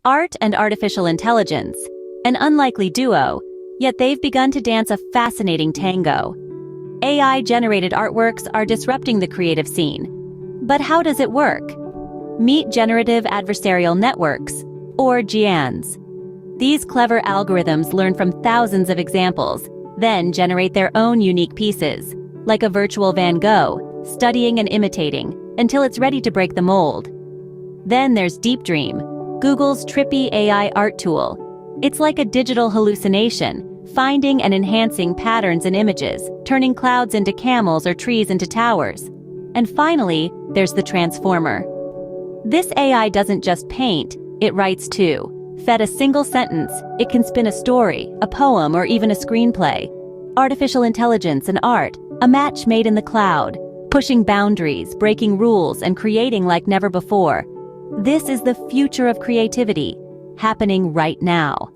Art and artificial intelligence, an unlikely duo, yet they've begun to dance a fascinating tango. AI-generated artworks are disrupting the creative scene. But how does it work? Meet generative adversarial networks, or GANs. These clever algorithms learn from thousands of examples, then generate their own unique pieces, like a virtual Van Gogh, studying and imitating, until it's ready to break the mold. Then there's Deep Dream, Google's trippy AI art tool. It's like a digital hallucination, finding and enhancing patterns in images, turning clouds into camels or trees into towers. And finally, there's the Transformer. This AI doesn't just paint, it writes too. Fed a single sentence, it can spin a story, a poem, or even a screenplay. Artificial intelligence and art, a match made in the cloud, pushing boundaries, breaking rules, and creating like never before. This is the future of creativity, happening right now.